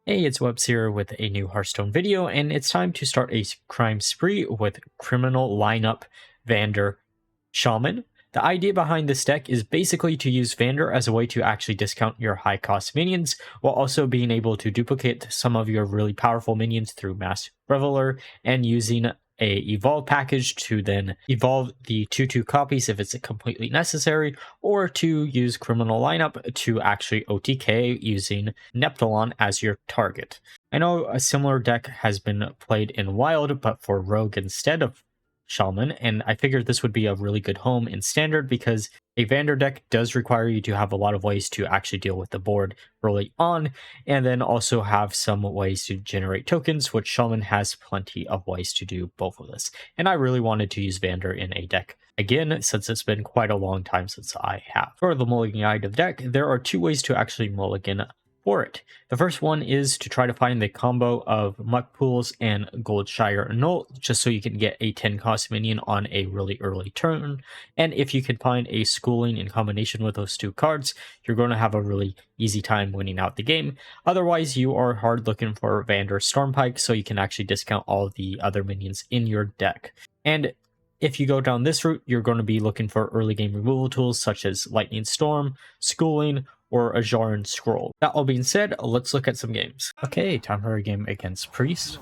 Hey, it's Webs here with a new Hearthstone video, and it's time to start a crime spree with criminal lineup Vanndar Shaman. The idea behind this deck is basically to use Vanndar as a way to actually discount your high cost minions, while also being able to duplicate some of your really powerful minions through Mass Reveler and using a evolve package to then evolve the 2/2 copies if it's completely necessary, or to use criminal lineup to actually OTK using Neptulon as your target. I know a similar deck has been played in Wild, but for Rogue instead of Shaman, and I figured this would be a really good home in Standard because a Vanndar deck does require you to have a lot of ways to actually deal with the board early on, and then also have some ways to generate tokens, which Shaman has plenty of ways to do both of this. And I really wanted to use Vanndar in a deck again, since it's been quite a long time since I have. For the Mulligan guide of the deck, there are two ways to actually Mulligan for it. The first one is to try to find the combo of Muck Pools and Goldshire Null, just so you can get a 10 cost minion on a really early turn. And if you can find a Schooling in combination with those two cards, you're going to have a really easy time winning out the game. Otherwise, you are hard looking for Vanndar Stormpike, so you can actually discount all the other minions in your deck. And if you go down this route, you're going to be looking for early game removal tools such as Lightning Storm, Schooling, or a Jarin Scroll. That all being said, let's look at some games. Okay, time for a game against Priest.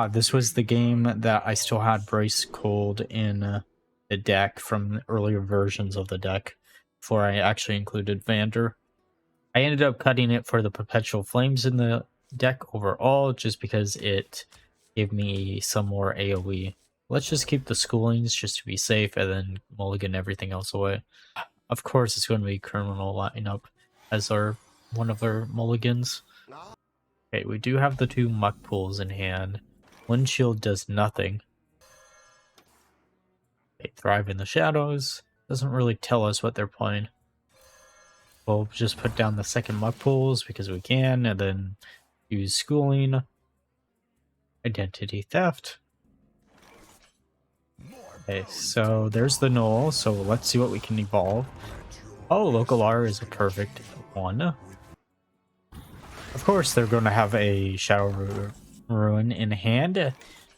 This was the game that I still had Brace Cold in the deck from the earlier versions of the deck before I actually included Vanndar. I ended up cutting it for the Perpetual Flames in the deck overall just because it gave me some more AoE. Let's just keep the Schoolings just to be safe and then mulligan everything else away. Of course, it's going to be Criminal lineup as one of our mulligans. Okay, we do have the two Muck Pools in hand. Windshield does nothing. Okay, Thrive in the Shadows. Doesn't really tell us what they're playing. We'll just put down the second Muck Pools because we can, and then use Schooling. Identity Theft. Okay, so there's the Null, so let's see what we can evolve. Oh, Local R is a perfect one. Of course, they're going to have a Shadow Ruin in hand.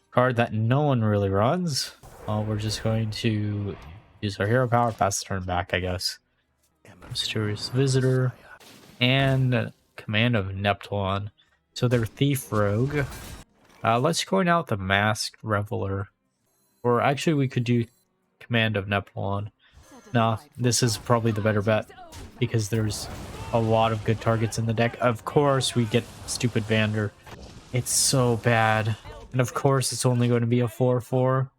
Card that no one really runs. We're just going to use our hero power, pass the turn back, I guess. Mysterious Visitor. And Command of Neptulon. So they're Thief Rogue. Let's go out the Masked Reveler. Or actually, we could do Command of Neptulon. Nah, this is probably the better bet because there's a lot of good targets in the deck. Of course, we get stupid Vanndar. It's so bad. And of course, it's only going to be a 4/4.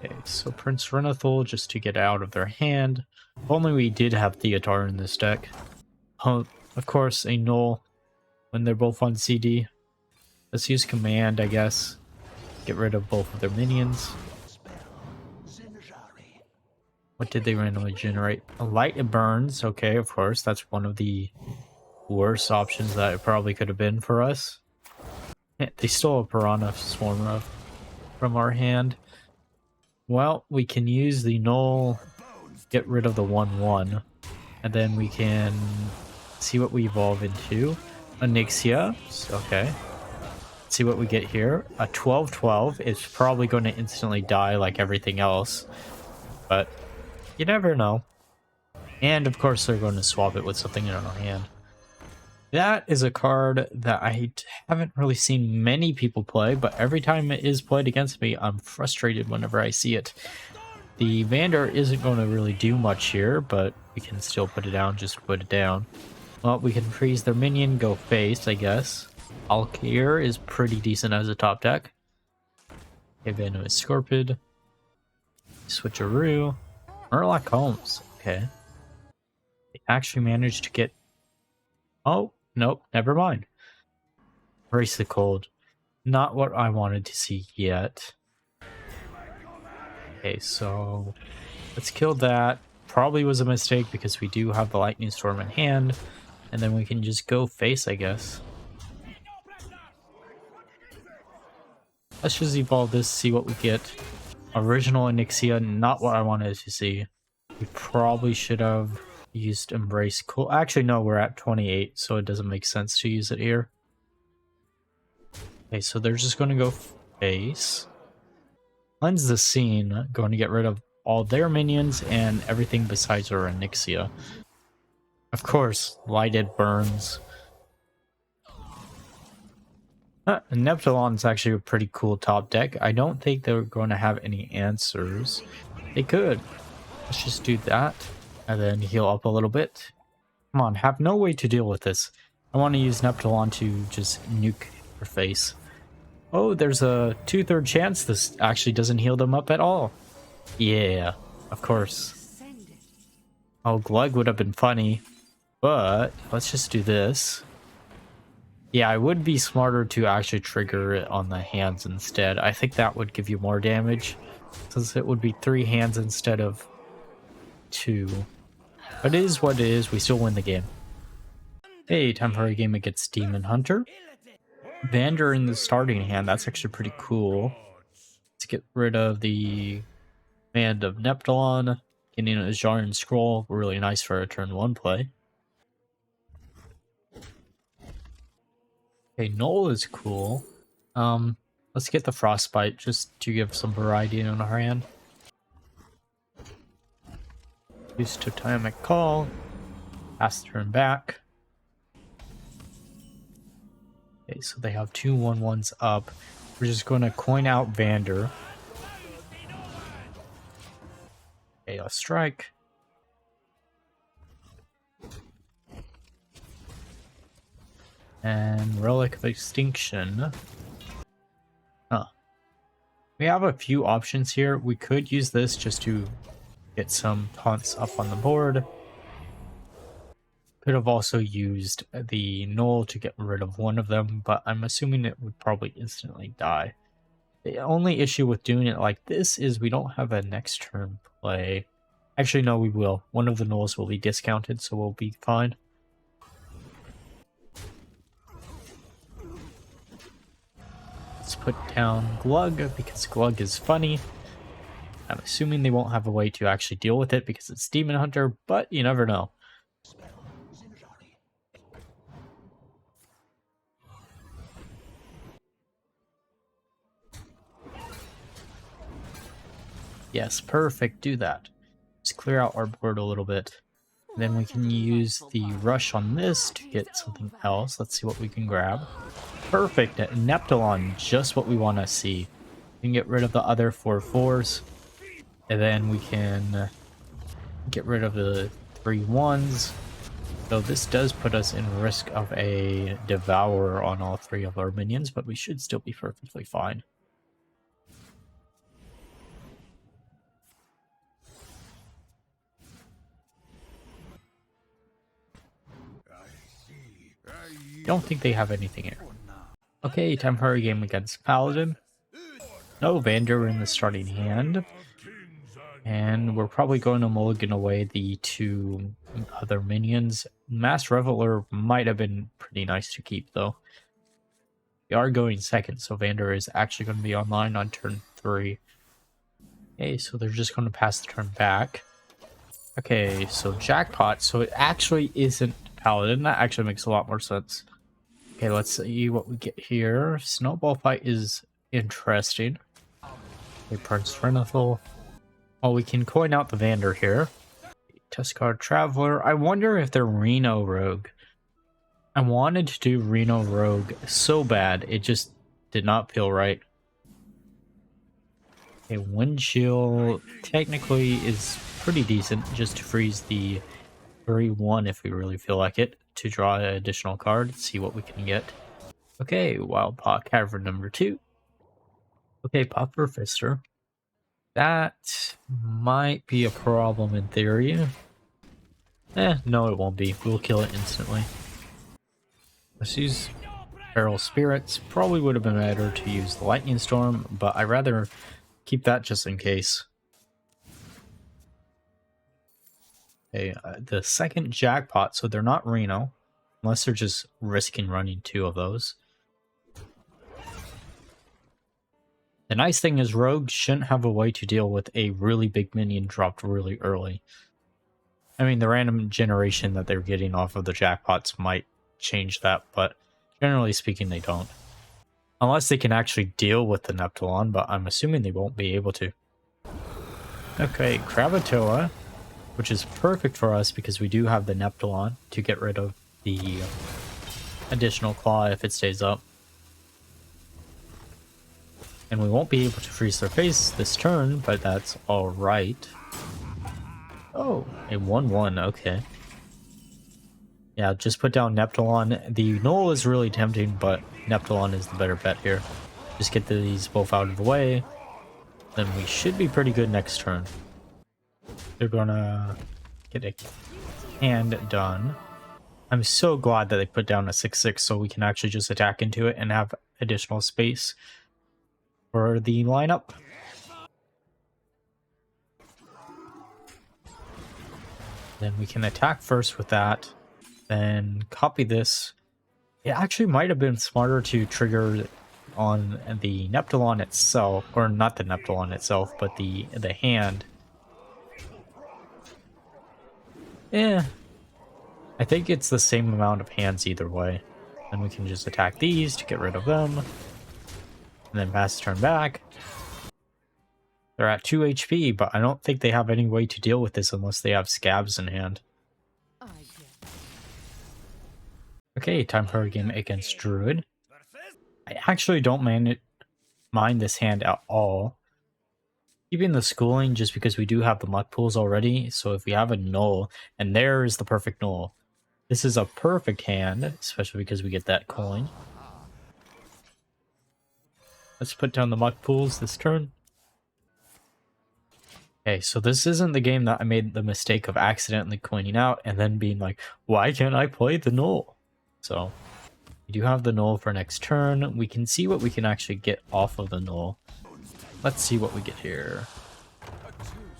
Okay, so Prince Renathal just to get out of their hand. If only we did have Theotar in this deck. Oh, of course, a Null when they're both on CD. Let's use Command, I guess. Get rid of both of their minions. What did they randomly generate? A Light and Burns. Okay, of course. That's one of the worst options that it probably could have been for us. Yeah, they stole a Piranha Swarm from our hand. Well, we can use the Null, get rid of the 1/1, and then we can see what we evolve into. Onyxia. Okay. See what we get here. A 12/12 is probably going to instantly die like everything else, but you never know. And of course they're going to swap it with something in our hand. That is a card that I haven't really seen many people play, but every time it is played against me, I'm frustrated whenever I see it. The Vanndar isn't going to really do much here, but we can still put it down, just put it down. Well, we can freeze their minion, go face, I guess. Alkir is pretty decent as a top deck. Okay, Venomous Scorpid. Switcheroo. Murloc Holmes. Okay. They actually managed to get... Oh, nope, never mind. Brace the Cold. Not what I wanted to see yet. Okay, so let's kill that. Probably was a mistake because we do have the Lightning Storm in hand. And then we can just go face, I guess. Let's just evolve this, see what we get. Original Onyxia, not what I wanted to see. We probably should have Used Embrace. Cool. Actually, no, we're at 28, so it doesn't make sense to use it here. Okay, so they're just going to go face. Cleanse the Scene, going to get rid of all their minions and everything besides our Onyxia. Of course, Lighted Burns. Neptulon's actually a pretty cool top deck. I don't think they're going to have any answers. They could. Let's just do that. And then heal up a little bit. Come on, have no way to deal with this. I want to use Neptulon to just nuke her face. Oh, there's a 2/3 chance this actually doesn't heal them up at all. Yeah, of course. Oh, Glug would have been funny. But let's just do this. Yeah, it would be smarter to actually trigger it on the hands instead. I think that would give you more damage, since it would be 3 hands instead of 2. But it is what it is, we still win the game. Hey, time for a game against Demon Hunter. Vanndar in the starting hand, that's actually pretty cool. Let's get rid of the Command of Neptulon. Getting a Jarn Scroll, really nice for a turn 1 play. Okay, Null is cool. Let's get the Frostbite just to give some variety in our hand. Use Totemic Call. Pass the turn back. Okay, so they have 2 1/1s up. We're just going to coin out Vanndar. Okay, I'll strike. And Relic of Extinction. We have a few options here. We could use this just to get some taunts up on the board. Could have also used the Null to get rid of one of them, but I'm assuming it would probably instantly die. The only issue with doing it like this is we don't have a next turn play. Actually, no, we will. One of the Nulls will be discounted, so we'll be fine. Let's put down Glug, because Glug is funny. I'm assuming they won't have a way to actually deal with it because it's Demon Hunter, but you never know. Yes, perfect, do that. Just clear out our board a little bit. Then we can use the rush on this to get something else. Let's see what we can grab. Perfect, Neptulon, just what we want to see. We can get rid of the other 4/4s. And then we can get rid of the 3/1s. So this does put us in risk of a Devourer on all 3 of our minions, but we should still be perfectly fine. Don't think they have anything here. Okay, time for a game against Paladin. No Vanndar in the starting hand. And we're probably going to Mulligan away the 2 other minions. Mass Reveler might have been pretty nice to keep, though. We are going second, so Vanndar is actually going to be online on turn 3. Okay, so they're just going to pass the turn back. Okay, so Jackpot. So it actually isn't Paladin. That actually makes a lot more sense. Okay, let's see what we get here. Snowball Fight is interesting. Okay, Prince Renethal. Well, we can coin out the Vanndar here. Tuskar Traveler. I wonder if they're Reno Rogue. I wanted to do Reno Rogue so bad, it just did not feel right. Okay, Wind Chill technically is pretty decent, just to freeze the 3/1 if we really feel like it, to draw an additional card, see what we can get. Okay, Wild Paw Cavern number 2. Okay, Popper Fister. That might be a problem in theory. No it won't be. We'll kill it instantly. Let's use Feral Spirits. Probably would have been better to use the Lightning Storm, but I'd rather keep that just in case. Okay, the second Jackpot, so they're not Reno, unless they're just risking running 2 of those. The nice thing is Rogue shouldn't have a way to deal with a really big minion dropped really early. I mean, the random generation that they're getting off of the jackpots might change that, but generally speaking, they don't. Unless they can actually deal with the Neptulon, but I'm assuming they won't be able to. Okay, Kravatoa, which is perfect for us because we do have the Neptulon to get rid of the additional claw if it stays up. And we won't be able to freeze their face this turn, but that's alright. Oh, a 1-1, okay. Yeah, just put down Neptulon. The Null is really tempting, but Neptulon is the better bet here. Just get these both out of the way. Then we should be pretty good next turn. They're gonna get a hand done. I'm so glad that they put down a 6-6 so we can actually just attack into it and have additional space for the lineup. Then we can attack first with that, then copy this. It actually might have been smarter to trigger on the Neptulon itself, or not the Neptulon itself, but the hand. Yeah, I think it's the same amount of hands either way. Then we can just attack these to get rid of them, and then pass the turn back. They're at 2 HP, but I don't think they have any way to deal with this unless they have scabs in hand. Okay, time for a game against Druid. I actually don't mind this hand at all. Keeping the schooling just because we do have the muck pools already, so if we have a null, and there is the perfect null. This is a perfect hand, especially because we get that coin. Let's put down the muck pools this turn. Okay, so this isn't the game that I made the mistake of accidentally coining out and then being like, why can't I play the null? So, we do have the null for next turn. We can see what we can actually get off of the null. Let's see what we get here.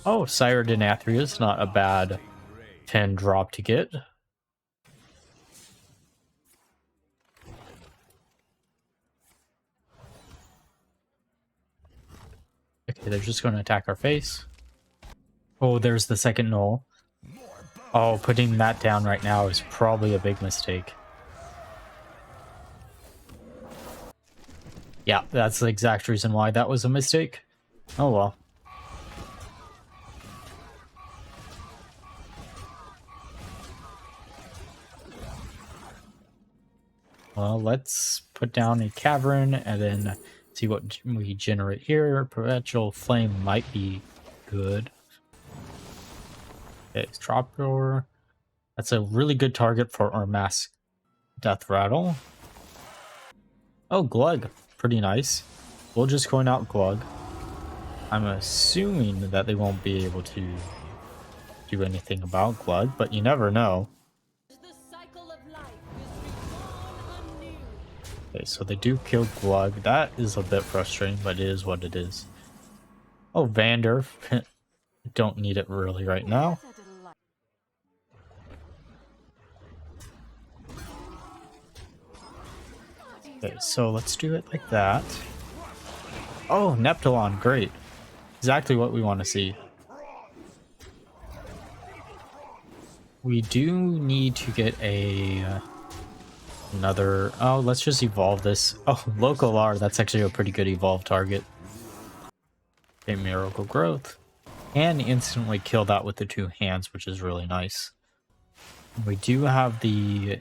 Oh, Sire de Nathria is not a bad 10 drop to get. Okay, they're just going to attack our face. Oh, there's the second null. Oh, putting that down right now is probably a big mistake. Yeah, that's the exact reason why that was a mistake. Oh well. Well, let's put down a cavern and then see what we generate here. Perpetual Flame might be good. Okay, Drop Roar. That's a really good target for our Mass Death Rattle. Oh, Glug. Pretty nice. We'll just coin out Glug. I'm assuming that they won't be able to do anything about Glug, but you never know. Okay, so they do kill Glug. That is a bit frustrating, but it is what it is. Oh, Vanndar. Don't need it really right now. Okay, so let's do it like that. Oh, Neptulon, great. Exactly what we want to see. We do need to get another... Oh, let's just evolve this. Oh, Local R, that's actually a pretty good evolve target. Okay, Miracle Growth. And instantly kill that with the 2 hands, which is really nice. We do have the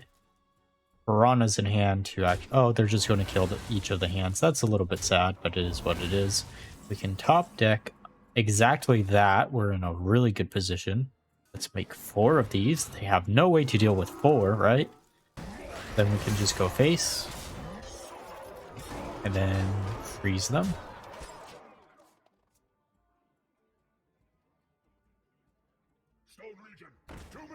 piranhas in hand to act. Oh, they're just going to kill each of the hands. That's a little bit sad, but it is what it is. We can top deck exactly that. We're in a really good position. Let's make 4 of these. They have no way to deal with 4, right? Then we can just go face. And then freeze them.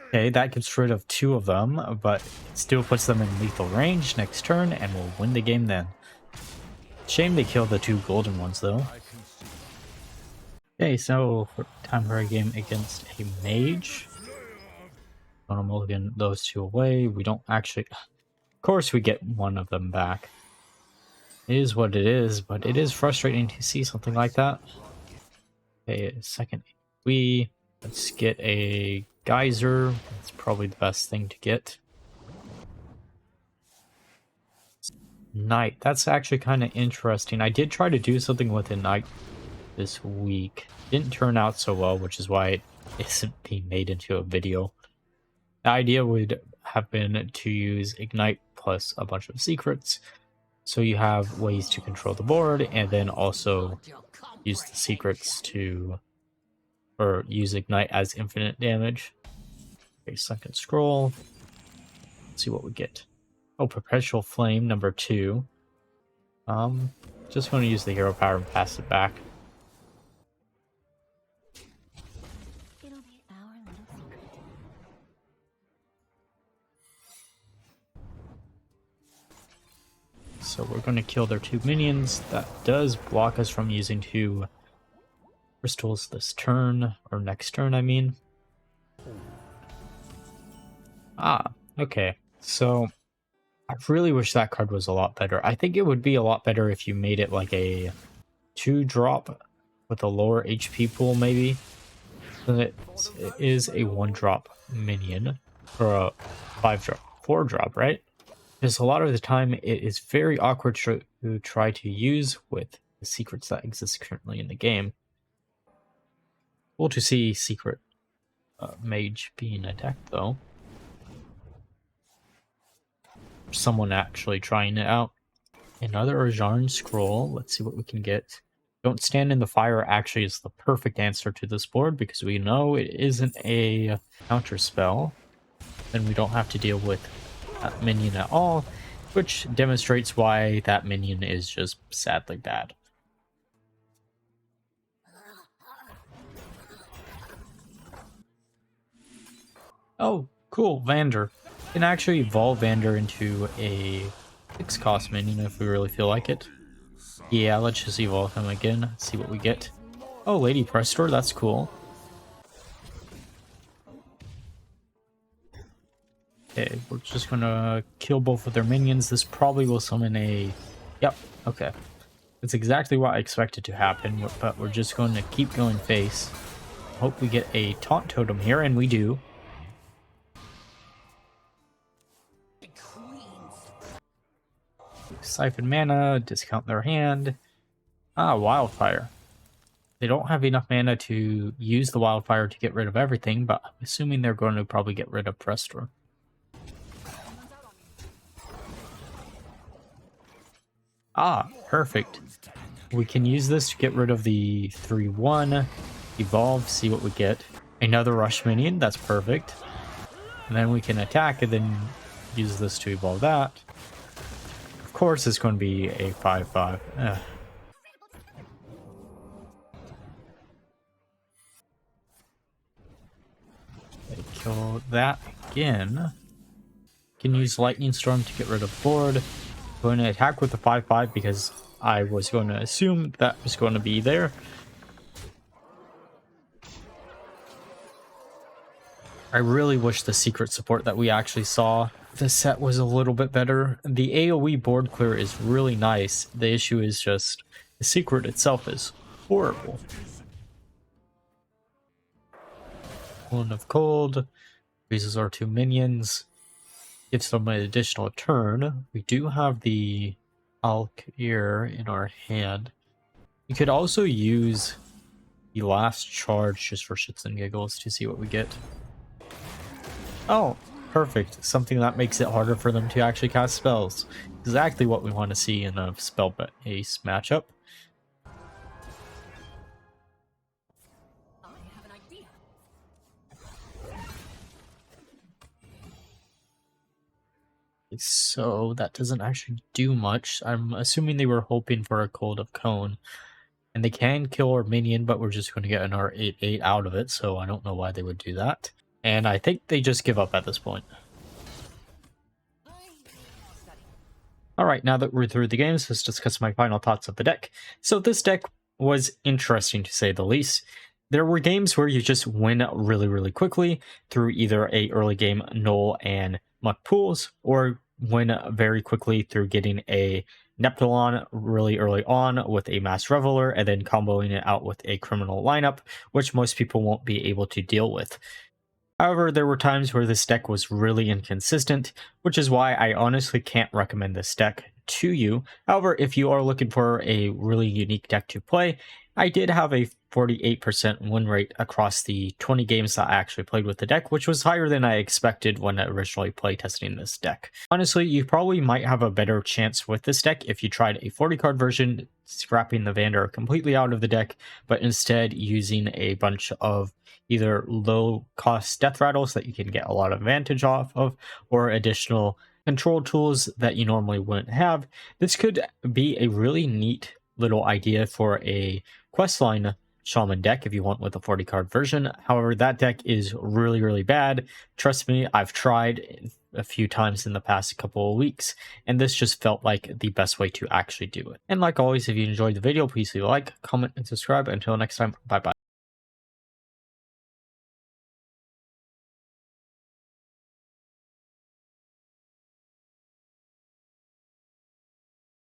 Okay, that gets rid of 2 of them, but it still puts them in lethal range next turn, and we'll win the game then. Shame they killed the 2 golden ones, though. Okay, so time for a game against a Mage. Gonna mulligan those 2 away. We don't actually... Of course we get one of them back. It is what it is, but it is frustrating to see something like that. Okay, second. Let's get a Geyser. It's probably the best thing to get. Knight. That's actually kind of interesting. I did try to do something with a Knight this week. Didn't turn out so well, which is why it isn't being made into a video. The idea would have been to use Ignite plus a bunch of secrets. So you have ways to control the board and then also use the secrets to, or use Ignite as infinite damage. Okay, second scroll. Let's see what we get. Oh, Perpetual Flame, number 2. Just want to use the hero power and pass it back. It'll be our little secret. So we're going to kill their 2 minions. That does block us from using 2 crystals this turn, or next turn, I mean. Ah, okay. So I really wish that card was a lot better. I think it would be a lot better if you made it like a 2-drop with a lower HP pool, maybe. Then it is a 1-drop minion, or a 5-drop, 4-drop, right? Because a lot of the time it is very awkward to try to use with the secrets that exist currently in the game. Cool to see secret mage being attacked, though. Someone actually trying it out. Another Arjarn scroll. Let's see what we can get. Don't stand in the fire actually is the perfect answer to this board because we know it isn't a counter spell. Then we don't have to deal with that minion at all, which demonstrates why that minion is just sadly bad. Oh, cool, Vanndar. We can actually evolve Vanndar into a 6-cost minion if we really feel like it. Yeah, let's just evolve him again, see what we get. Oh, Lady Prestor, that's cool. Okay, we're just gonna kill both of their minions. This probably will summon a... Yep, okay. That's exactly what I expected to happen, but we're just going to keep going face. Hope we get a Taunt Totem here, and we do. Siphon mana, discount their hand. Ah, Wildfire. They don't have enough mana to use the Wildfire to get rid of everything, but I'm assuming they're going to probably get rid of Prestor. Ah, perfect. We can use this to get rid of the 3-1, evolve, see what we get. Another rush minion, that's perfect. And then we can attack and then use this to evolve that. Of course, it's going to be a 5-5. They kill that again. Can use Lightning Storm to get rid of board. Going to attack with the 5-5 because I was going to assume that was going to be there. I really wish the secret support that we actually saw the set was a little bit better. The AoE board clear is really nice. The issue is just the secret itself is horrible. One of Cold raises our 2 minions, gives them an additional turn. We do have the Alkir in our hand. You could also use the last charge just for shits and giggles to see what we get. Oh, perfect. Something that makes it harder for them to actually cast spells. Exactly what we want to see in a spell-based matchup. So that doesn't actually do much. I'm assuming they were hoping for a Cold of Cone. And they can kill our minion, but we're just going to get an R8-8 out of it, so I don't know why they would do that. And I think they just give up at this point. Alright, now that we're through the games, let's discuss my final thoughts of the deck. So this deck was interesting to say the least. There were games where you just win really quickly through either a early game null and muck pools, or win very quickly through getting a Neptulon really early on with a Mass Reveler, and then comboing it out with a criminal lineup, which most people won't be able to deal with. However, there were times where this deck was really inconsistent, which is why I honestly can't recommend this deck to you. However, if you are looking for a really unique deck to play, I did have a 48% win rate across the 20 games that I actually played with the deck, which was higher than I expected when originally playtesting this deck. Honestly, you probably might have a better chance with this deck if you tried a 40 card version, scrapping the Vanndar completely out of the deck, but instead using a bunch of either low cost death rattles that you can get a lot of advantage off of, or additional control tools that you normally wouldn't have. This could be a really neat little idea for a questline shaman deck if you want with a 40 card version. However, that deck is really bad. Trust me, I've tried a few times in the past couple of weeks, and this just felt like the best way to actually do it. And like always, if you enjoyed the video, please leave a like, comment, and subscribe. Until next time, bye bye.